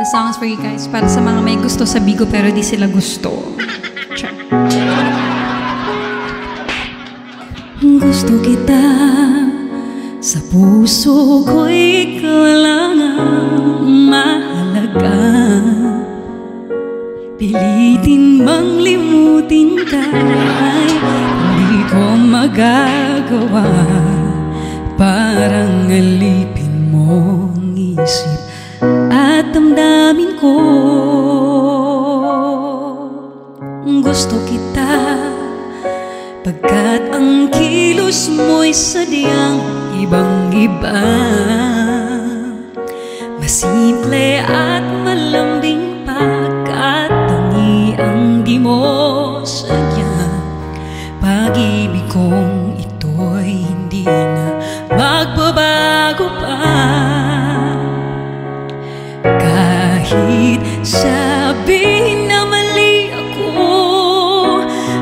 songs for you guys para sa mga may gusto sa Bigo pero di sila gusto. Sure. Gusto kita, sa puso ko'y ikaw lang ang mahalaga. Pilitin mang limutin ka ay hindi ko magagawa. Parang alipin mo ang isip at damdamin ko. Gusto kita pagkat ang kilos mo'y sadyang ibang-iba. Masimple at malambing pagkat tangi ang di mo sadya. Pag-ibig kong ito'y hindi na magbabago pa. Kahit sabihin na mali ako,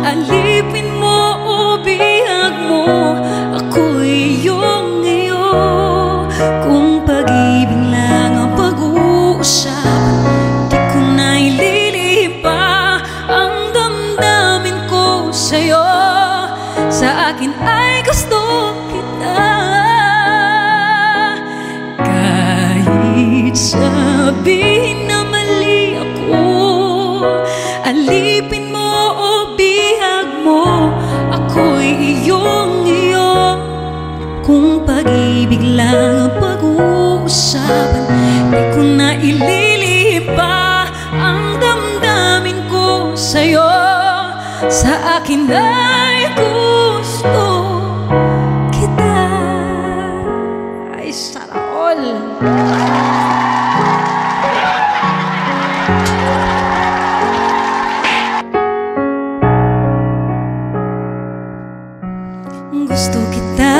alipin mo o bihag mo, ako'y iyong iyo. Kung pag-ibig lang ang pag-uusap, di ko na ililihim pa ang damdamin ko sa'yo. Sa akin ay gusto kita. Kahit sabihin na mali ako, alipin mo o bihag mo, ako'y iyong iyo. Kung pag-ibig lang ang pag-uusapan, di ko na ililihim pa ang damdamin ko sa'yo. Sa akin ay gusto kita. Ay, sana all. Gusto kita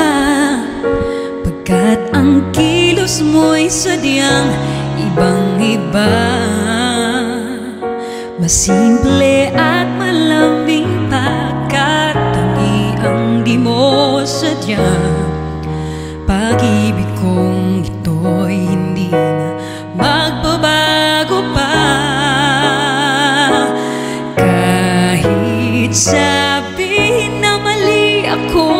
pagkat ang kilos mo'y sadyang ibang-iba. Masimple at malambing pagkat tangi ang di mo sadya. Pag-ibig kong ito'y hindi na magbabago pa. Kahit sabihin na mali ako,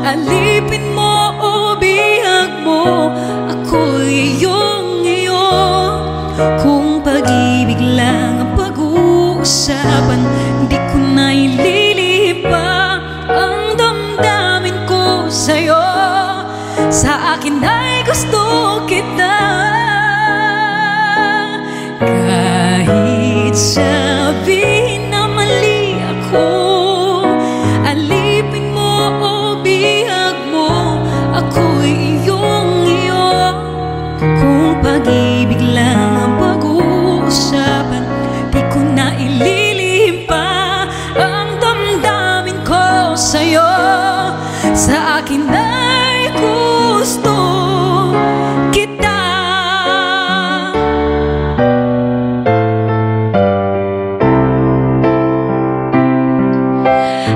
alipin mo o bihag mo, ako'y iyong iyo. Kung pag-ibig lang ang pag-uusapan, di ko na ililihim pa ang damdamin ko sa'yo. Sa akin ay gusto kita. Kahit sabihin na mali ako, alipin mo o bihag mo, ako'y iyong iyo. Kung pag-ibig lang ang pag-uusapan, di ko na ililihim pa ang damdamin ko sa'yo. Sa akin ay gusto kita.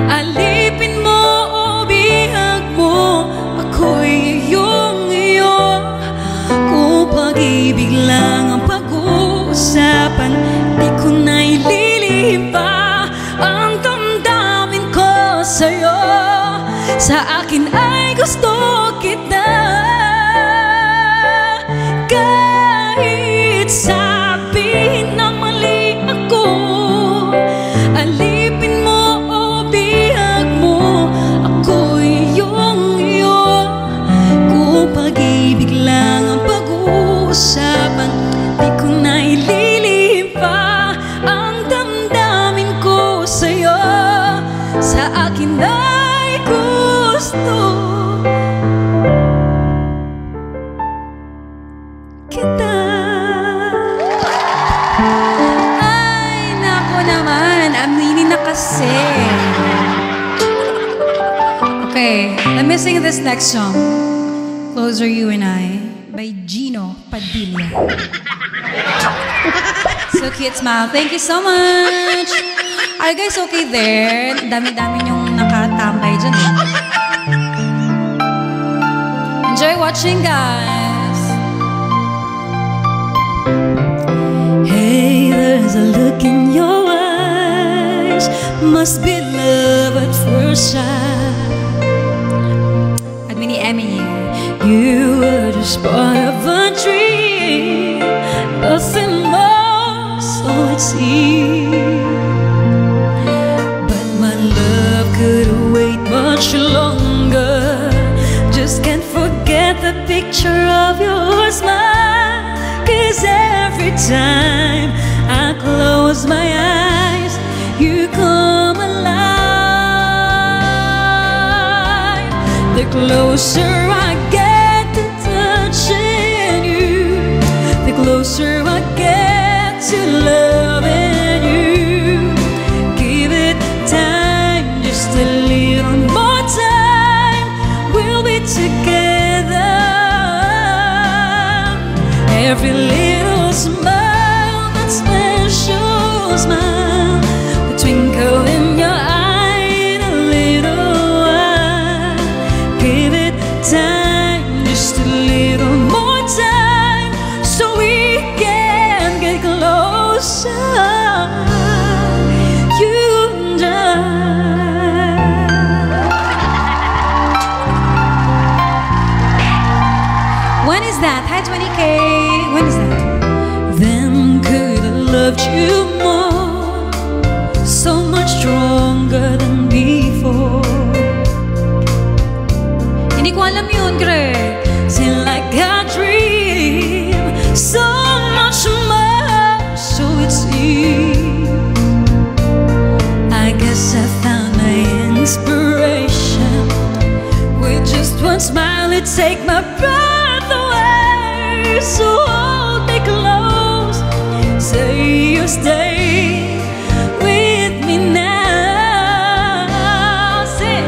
Alipin mo o bihag mo, ako'y iyong iyo. Kung pag-ibig lang ang pag-uusapan, di ko na ililihim pa ang damdamin ko sa'yo. Sa akin ay gusto kita. Kahit sabihin na mali ako, alipin mo o bihag mo, ako'y iyong iyo. Kung pag-ibig lang ang pag-uusapan, di ko na ililihim pa ang damdamin ko sa'yo. Sa akin ay gusto kita. Ay, naku naman. Aminin na kasi. Okay, let me sing this next song. Closer You and I by Gino Padilla. So cute smile. Thank you so much. Are you guys okay there? Dami-dami niyong nakatambay dyan eh. Enjoy watching, guys. must be love at first sight. At mini Emmy here. You were just part of a dream, nothing more, so it seemed. But my love couldn't wait much longer. Just can't forget the picture of your smile. 'Cause every time I close my eyes, you come alive. The closer I get to touching you, the closer I get to loving you. Give it time, just a little more time. We'll be together. Every little smile, that special smile, the twinkle in your eye in a little while. Give it time, just a little more time, so we can get closer, you and I. When is that? Hi 20K. When is that? Then could have loved you more, so much stronger than before. Hindi ko alam yun, Greg. Till I got dream so much more, so it seems. I guess I found my inspiration. With just one smile, it take my breath away. So hold me close, say you stay with me now. Say,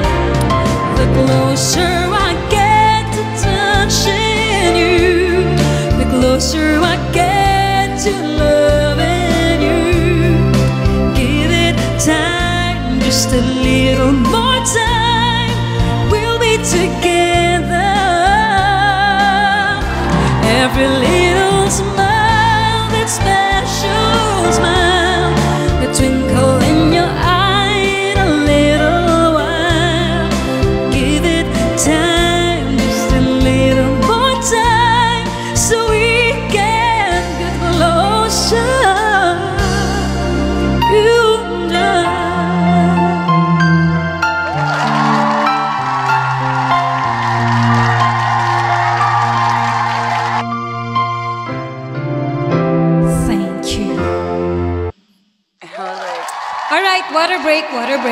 the closer I get to touching you, the closer I get to loving you. Give it time, just a little more time. We'll be together. Every little smile, that special smile, the twinkle in your eye in a little while. Give it time, just a little more time, so we can get closer, you and I. Thank you. All right, water break, water break.